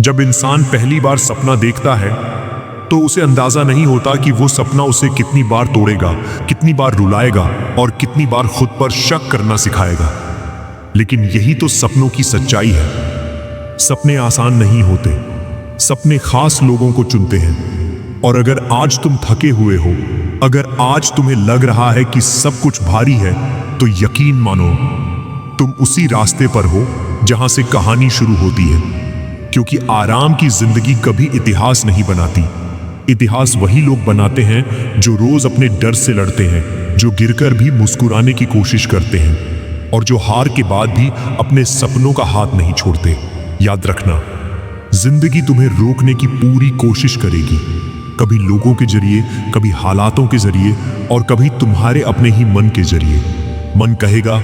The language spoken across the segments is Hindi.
जब इंसान पहली बार सपना देखता है तो उसे अंदाजा नहीं होता कि वो सपना उसे कितनी बार तोड़ेगा, कितनी बार रुलाएगा और कितनी बार खुद पर शक करना सिखाएगा। लेकिन यही तो सपनों की सच्चाई है। सपने आसान नहीं होते, सपने खास लोगों को चुनते हैं। और अगर आज तुम थके हुए हो, अगर आज तुम्हें लग रहा है कि सब कुछ भारी है, तो यकीन मानो तुम उसी रास्ते पर हो जहां से कहानी शुरू होती है। क्योंकि आराम की जिंदगी कभी इतिहास नहीं बनाती। इतिहास वही लोग बनाते हैं जो रोज अपने डर से लड़ते हैं, जो गिरकर भी मुस्कुराने की कोशिश करते हैं और जो हार के बाद भी अपने सपनों का हाथ नहीं छोड़ते। याद रखना, जिंदगी तुम्हें रोकने की पूरी कोशिश करेगी, कभी लोगों के जरिए, कभी हालातों के जरिए और कभी तुम्हारे अपने ही मन के जरिए। मन कहेगा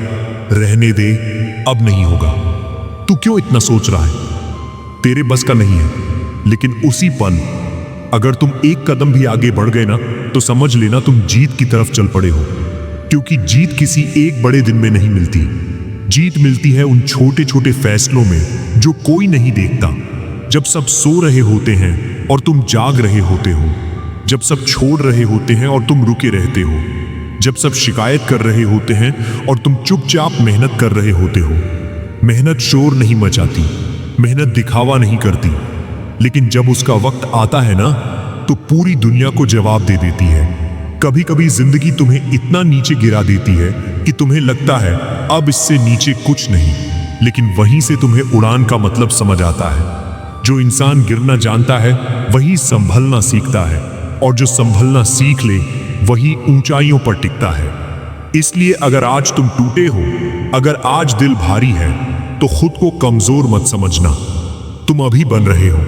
रहने दे, अब नहीं होगा, तू क्यों इतना सोच रहा है, तेरे बस का नहीं है। लेकिन उसी पल अगर तुम एक कदम भी आगे बढ़ गए ना, तो समझ लेना तुम जीत की तरफ चल पड़े हो। क्योंकि जीत किसी एक बड़े दिन में नहीं मिलती। जीत मिलती है उन छोटे छोटे फैसलों में जो कोई नहीं देखता। जब सब सो रहे होते हैं और तुम जाग रहे होते हो, जब सब छोड़ रहे होते हैं और तुम रुके रहते हो, जब सब शिकायत कर रहे होते हैं और तुम चुपचाप मेहनत कर रहे होते हो। मेहनत शोर नहीं मचाती, मेहनत दिखावा नहीं करती, लेकिन जब उसका वक्त आता है ना, तो पूरी दुनिया को जवाब दे देती है। कभी कभी जिंदगी तुम्हें इतना नीचे गिरा देती है कि तुम्हें लगता है अब इससे नीचे कुछ नहीं, लेकिन वहीं से तुम्हें उड़ान का मतलब समझ आता है। जो इंसान गिरना जानता है वही संभलना सीखता है, और जो संभलना सीख ले वही ऊंचाइयों पर टिकता है। इसलिए अगर आज तुम टूटे हो, अगर आज दिल भारी है, तो खुद को कमजोर मत समझना। तुम अभी बन रहे हो।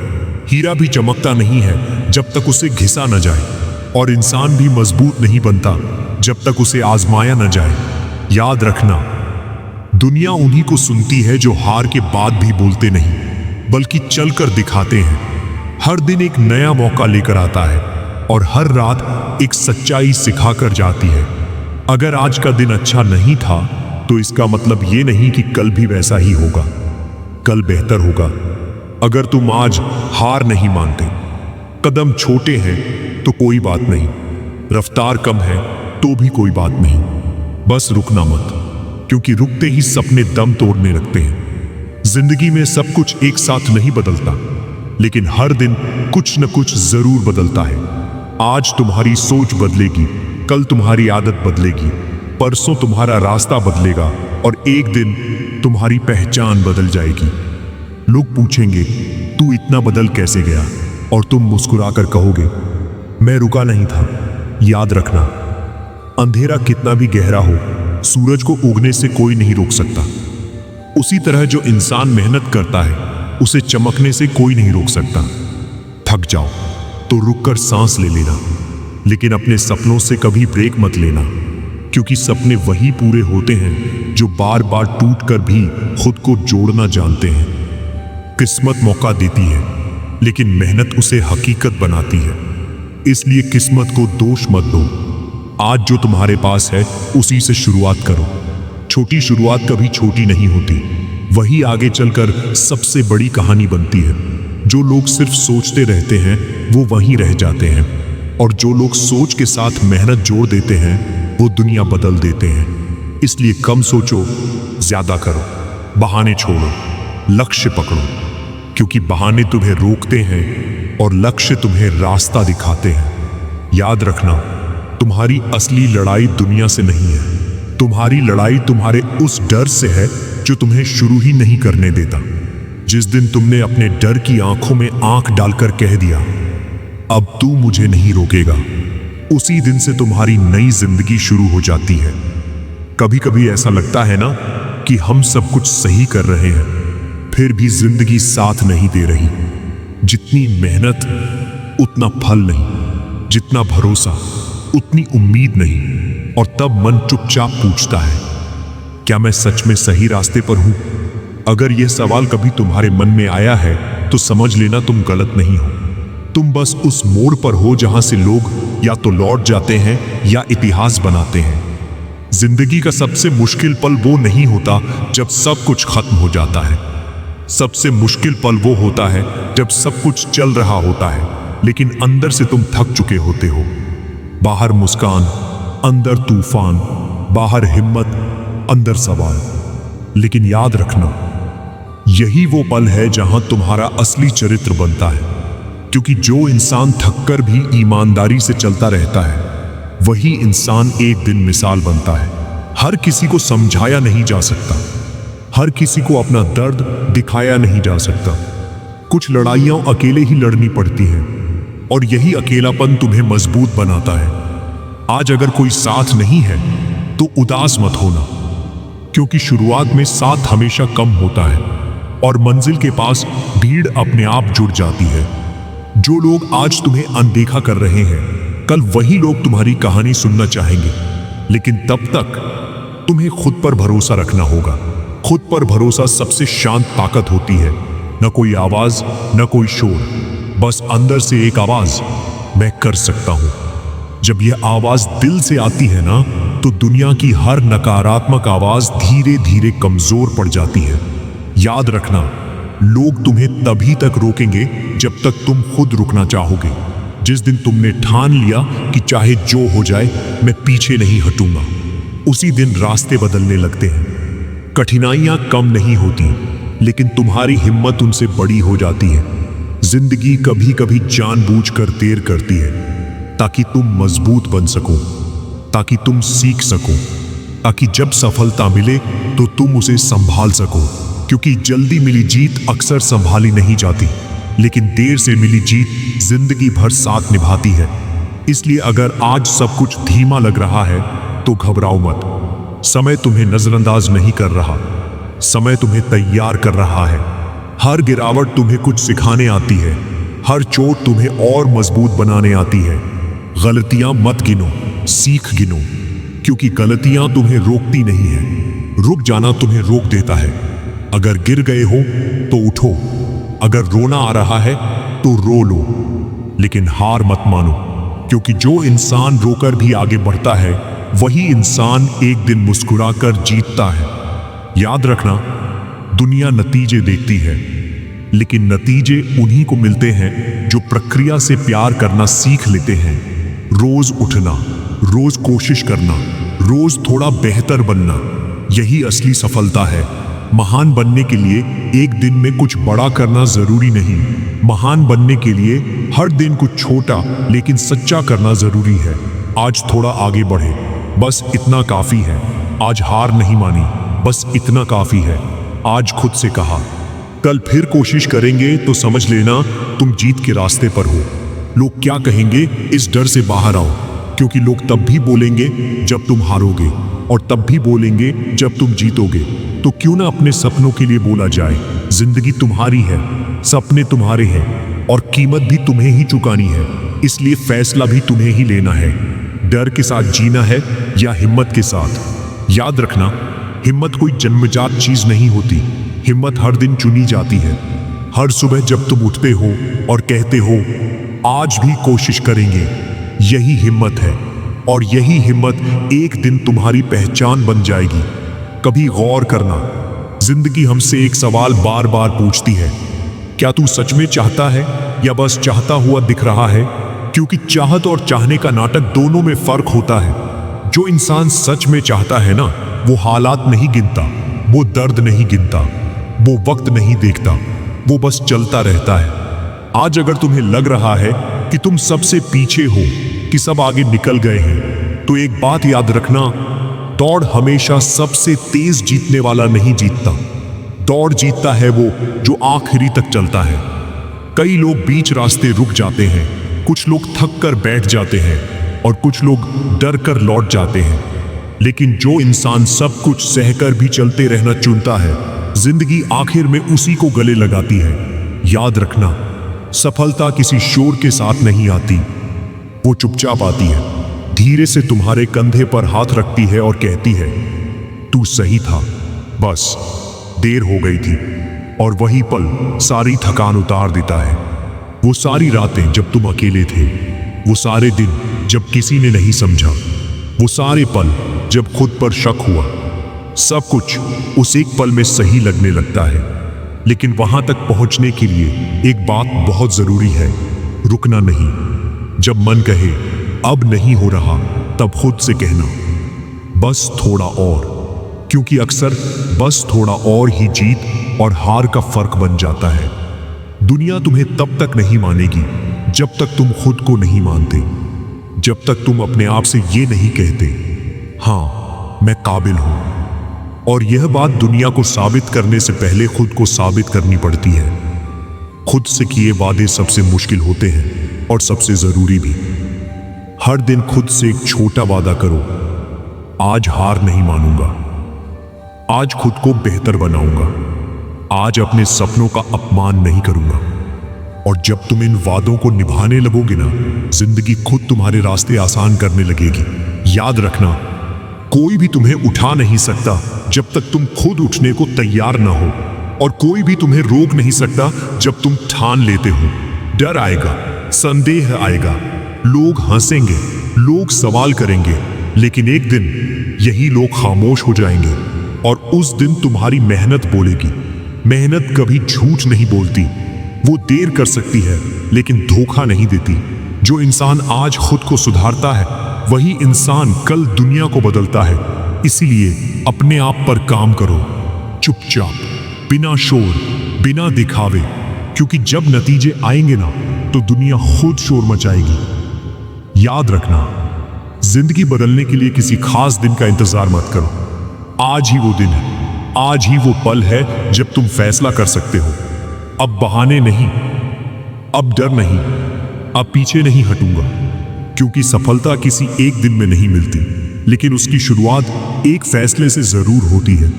हीरा भी चमकता नहीं है जब तक उसे घिसा न जाए, और इंसान भी मजबूत नहीं बनता जब तक उसे आजमाया न जाए। याद रखना, दुनिया उन्हीं को सुनती है जो हार के बाद भी बोलते नहीं, बल्कि चलकर दिखाते हैं। हर दिन एक नया मौका लेकर आता है और हर रात एक सच्चाई सिखाकर जाती है। अगर आज का दिन अच्छा नहीं था, तो इसका मतलब ये नहीं कि कल भी वैसा ही होगा। कल बेहतर होगा। अगर तुम आज हार नहीं मानते, कदम छोटे हैं तो कोई बात नहीं, रफ्तार कम है तो भी कोई बात नहीं, बस रुकना मत। क्योंकि रुकते ही सपने दम तोड़ने लगते हैं। जिंदगी में सब कुछ एक साथ नहीं बदलता, लेकिन हर दिन कुछ न कुछ जरूर बदलता है। आज तुम्हारी सोच बदलेगी, कल तुम्हारी आदत बदलेगी, परसों तुम्हारा रास्ता बदलेगा और एक दिन तुम्हारी पहचान बदल जाएगी। लोग पूछेंगे तू इतना बदल कैसे गया, और तुम मुस्कुराकर कहोगे मैं रुका नहीं था। याद रखना, अंधेरा कितना भी गहरा हो, सूरज को उगने से कोई नहीं रोक सकता। उसी तरह जो इंसान मेहनत करता है, उसे चमकने से कोई नहीं रोक सकता। थक जाओ तो रुककर सांस ले लेना, लेकिन अपने सपनों से कभी ब्रेक मत लेना। क्योंकि सपने वही पूरे होते हैं जो बार बार टूटकर भी खुद को जोड़ना जानते हैं। किस्मत मौका देती है, लेकिन मेहनत उसे हकीकत बनाती है। इसलिए किस्मत को दोष मत दो। आज जो तुम्हारे पास है उसी से शुरुआत करो। छोटी शुरुआत कभी छोटी नहीं होती, वही आगे चलकर सबसे बड़ी कहानी बनती है। जो लोग सिर्फ सोचते रहते हैं वो वहीं रह जाते हैं, और जो लोग सोच के साथ मेहनत जोड़ देते हैं वो दुनिया बदल देते हैं। इसलिए कम सोचो, ज्यादा करो, बहाने छोड़ो, लक्ष्य पकड़ो। क्योंकि बहाने तुम्हें रोकते हैं और लक्ष्य तुम्हें रास्ता दिखाते हैं। याद रखना, तुम्हारी असली लड़ाई दुनिया से नहीं है। तुम्हारी लड़ाई तुम्हारे उस डर से है जो तुम्हें शुरू ही नहीं करने देता। जिस दिन तुमने अपने डर की आंखों में आंख डालकर कह दिया अब तू मुझे नहीं रोकेगा, उसी दिन से तुम्हारी नई जिंदगी शुरू हो जाती है। कभी कभी ऐसा लगता है ना कि हम सब कुछ सही कर रहे हैं, फिर भी जिंदगी साथ नहीं दे रही। जितनी मेहनत उतना फल नहीं, जितना भरोसा उतनी उम्मीद नहीं। और तब मन चुपचाप पूछता है क्या मैं सच में सही रास्ते पर हूं? अगर यह सवाल कभी तुम्हारे मन में आया है तो समझ लेना तुम गलत नहीं हो। तुम बस उस मोड़ पर हो जहां से लोग या तो लौट जाते हैं या इतिहास बनाते हैं। जिंदगी का सबसे मुश्किल पल वो नहीं होता जब सब कुछ खत्म हो जाता है। सबसे मुश्किल पल वो होता है जब सब कुछ चल रहा होता है, लेकिन अंदर से तुम थक चुके होते हो। बाहर मुस्कान, अंदर तूफान, बाहर हिम्मत, अंदर सवाल। लेकिन याद रखना, यही वो पल है जहां तुम्हारा असली चरित्र बनता है। क्योंकि जो इंसान थककर भी ईमानदारी से चलता रहता है, वही इंसान एक दिन मिसाल बनता है। हर किसी को समझाया नहीं जा सकता, हर किसी को अपना दर्द दिखाया नहीं जा सकता। कुछ लड़ाइयां अकेले ही लड़नी पड़ती हैं, और यही अकेलापन तुम्हें मजबूत बनाता है। आज अगर कोई साथ नहीं है तो उदास मत होना, क्योंकि शुरुआत में साथ हमेशा कम होता है और मंजिल के पास भीड़ अपने आप जुड़ जाती है। जो लोग आज तुम्हें अनदेखा कर रहे हैं, कल वही लोग तुम्हारी कहानी सुनना चाहेंगे। लेकिन तब तक तुम्हें खुद पर भरोसा रखना होगा। खुद पर भरोसा सबसे शांत ताकत होती है। न कोई आवाज, न कोई शोर, बस अंदर से एक आवाज, मैं कर सकता हूं। जब यह आवाज दिल से आती है ना, तो दुनिया की हर नकारात्मक आवाज धीरे धीरे कमजोर पड़ जाती है। याद रखना, लोग तुम्हें तभी तक रोकेंगे जब तक तुम खुद रुकना चाहोगे। जिस दिन तुमने ठान लिया कि चाहे जो हो जाए मैं पीछे नहीं हटूंगा, उसी दिन रास्ते बदलने लगते हैं। कठिनाइयां कम नहीं होती, लेकिन तुम्हारी हिम्मत उनसे बड़ी हो जाती है। जिंदगी कभी कभी जानबूझकर देर करती है, ताकि तुम मजबूत बन सको, ताकि तुम सीख सको, ताकि जब सफलता मिले तो तुम उसे संभाल सको। क्योंकि जल्दी मिली जीत अक्सर संभाली नहीं जाती, लेकिन देर से मिली जीत जिंदगी भर साथ निभाती है। इसलिए अगर आज सब कुछ धीमा लग रहा है तो घबराओ मत। समय तुम्हें नजरअंदाज नहीं कर रहा, समय तुम्हें तैयार कर रहा है। हर गिरावट तुम्हें कुछ सिखाने आती है, हर चोट तुम्हें और मजबूत बनाने आती है। गलतियां मत गिनो, सीख गिनो, क्योंकि गलतियां तुम्हें रोकती नहीं है, रुक जाना तुम्हें रोक देता है। अगर गिर गए हो तो उठो, अगर रोना आ रहा है तो रो लो, लेकिन हार मत मानो, क्योंकि जो इंसान रोकर भी आगे बढ़ता है, वही इंसान एक दिन मुस्कुराकर जीतता है। याद रखना, दुनिया नतीजे देखती है, लेकिन नतीजे उन्हीं को मिलते हैं जो प्रक्रिया से प्यार करना सीख लेते हैं। रोज उठना, रोज कोशिश करना, रोज थोड़ा बेहतर बनना, यही असली सफलता है। महान बनने के लिए एक दिन में कुछ बड़ा करना जरूरी नहीं, महान बनने के लिए हर दिन कुछ छोटा लेकिन सच्चा करना जरूरी है। आज थोड़ा आगे बढ़े, बस इतना काफी है। आज हार नहीं मानी, बस इतना काफी है। आज खुद से कहा, कल फिर कोशिश करेंगे तो समझ लेना तुम जीत के रास्ते पर हो। लोग क्या कहेंगे इस डर से बाहर आओ, क्योंकि लोग तब भी बोलेंगे जब तुम हारोगे, और तब भी बोलेंगे जब तुम जीतोगे। तो क्यों ना अपने सपनों के लिए बोला जाए। जिंदगी तुम्हारी है, सपने तुम्हारे हैं, और कीमत भी तुम्हें ही चुकानी है। इसलिए फैसला भी तुम्हें ही लेना है। डर के साथ जीना है या हिम्मत के साथ। याद रखना, हिम्मत कोई जन्मजात चीज नहीं होती, हिम्मत हर दिन चुनी जाती है। हर सुबह जब तुम उठते हो और कहते हो आज भी कोशिश करेंगे, यही हिम्मत है, और यही हिम्मत एक दिन तुम्हारी पहचान बन जाएगी। कभी गौर करना, जिंदगी हमसे एक सवाल बार बार पूछती है, क्या तू सच में चाहता है या बस चाहता हुआ दिख रहा है? क्योंकि चाहत और चाहने का नाटक दोनों में फर्क होता है। जो इंसान सच में चाहता है ना, वो हालात नहीं गिनता, वो दर्द नहीं गिनता, वो वक्त नहीं देखता, वो बस चलता रहता है। आज अगर तुम्हें लग रहा है कि तुम सबसे पीछे हो, कि सब आगे निकल गए हैं, तो एक बात याद रखना, दौड़ हमेशा सबसे तेज जीतने वाला नहीं जीतता। दौड़ जीतता है वो जो आखिरी तक चलता है। कई लोग बीच रास्ते रुक जाते हैं, कुछ लोग थक कर बैठ जाते हैं, और कुछ लोग डर कर लौट जाते हैं। लेकिन जो इंसान सब कुछ सहकर भी चलते रहना चुनता है, जिंदगी आखिर में उसी को गले लगाती है। याद रखना, सफलता किसी शोर के साथ नहीं आती, वो चुपचाप आती है, धीरे से तुम्हारे कंधे पर हाथ रखती है और कहती है, तू सही था, बस देर हो गई थी। और वही पल सारी थकान उतार देता है। वो सारी रातें जब तुम अकेले थे, वो सारे दिन जब किसी ने नहीं समझा, वो सारे पल जब खुद पर शक हुआ, सब कुछ उस एक पल में सही लगने लगता है। लेकिन वहां तक पहुंचने के लिए एक बात बहुत जरूरी है, रुकना नहीं। जब मन कहे अब नहीं हो रहा, तब खुद से कहना बस थोड़ा और, क्योंकि अक्सर बस थोड़ा और ही जीत और हार का फर्क बन जाता है। दुनिया तुम्हें तब तक नहीं मानेगी जब तक तुम खुद को नहीं मानते, जब तक तुम अपने आप से ये नहीं कहते हाँ मैं काबिल हूं। और यह बात दुनिया को साबित करने से पहले खुद को साबित करनी पड़ती है। खुद से किए वादे सबसे मुश्किल होते हैं और सबसे जरूरी भी। हर दिन खुद से एक छोटा वादा करो, आज हार नहीं मानूंगा, आज खुद को बेहतर बनाऊंगा, आज अपने सपनों का अपमान नहीं करूंगा। और जब तुम इन वादों को निभाने लगोगे ना, जिंदगी खुद तुम्हारे रास्ते आसान करने लगेगी। याद रखना, कोई भी तुम्हें उठा नहीं सकता जब तक तुम खुद उठने को तैयार ना हो, और कोई भी तुम्हें रोक नहीं सकता जब तुम ठान लेते हो। डर आएगा, संदेह आएगा, लोग हंसेंगे, लोग सवाल करेंगे, लेकिन एक दिन यही लोग खामोश हो जाएंगे और उस दिन तुम्हारी मेहनत बोलेगी। मेहनत कभी झूठ नहीं बोलती, वो देर कर सकती है लेकिन धोखा नहीं देती। जो इंसान आज खुद को सुधारता है, वही इंसान कल दुनिया को बदलता है। इसीलिए अपने आप पर काम करो, चुपचाप, बिना शोर, बिना दिखावे, क्योंकि जब नतीजे आएंगे ना, तो दुनिया खुद शोर मचाएगी। याद रखना, जिंदगी बदलने के लिए किसी खास दिन का इंतजार मत करो। आज ही वो दिन है, आज ही वो पल है जब तुम फैसला कर सकते हो। अब बहाने नहीं, अब डर नहीं, अब पीछे नहीं हटूंगा, क्योंकि सफलता किसी एक दिन में नहीं मिलती, लेकिन उसकी शुरुआत एक फैसले से जरूर होती है।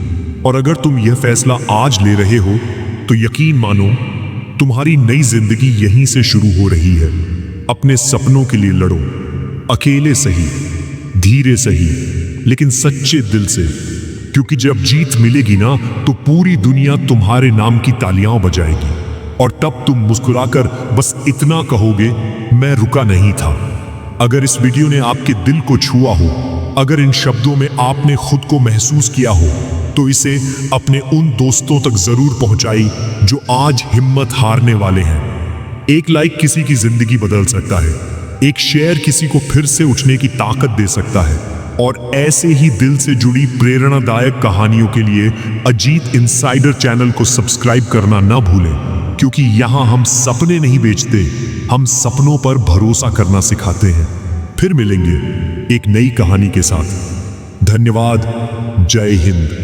और अगर तुम यह फैसला आज ले रहे हो, तो यकीन मानो तुम्हारी नई जिंदगी यहीं से शुरू हो रही है। अपने सपनों के लिए लड़ो, अकेले सही, धीरे सही, लेकिन सच्चे दिल से, क्योंकि जब जीत मिलेगी ना, तो पूरी दुनिया तुम्हारे नाम की तालियां बजाएगी। और तब तुम मुस्कुराकर बस इतना कहोगे, मैं रुका नहीं था। अगर इस वीडियो ने आपके दिल को छुआ हो, अगर इन शब्दों में आपने खुद को महसूस किया हो, तो इसे अपने उन दोस्तों तक जरूर पहुंचाई जो आज हिम्मत हारने वाले हैं। एक लाइक किसी की जिंदगी बदल सकता है, एक शेयर किसी को फिर से उठने की ताकत दे सकता है। और ऐसे ही दिल से जुड़ी प्रेरणादायक कहानियों के लिए अजीत इनसाइडर चैनल को सब्सक्राइब करना ना भूलें, क्योंकि यहाँ हम सपने नहीं बेचते, हम सपनों पर भरोसा करना सिखाते हैं। फिर मिलेंगे एक नई कहानी के साथ। धन्यवाद। जय हिंद।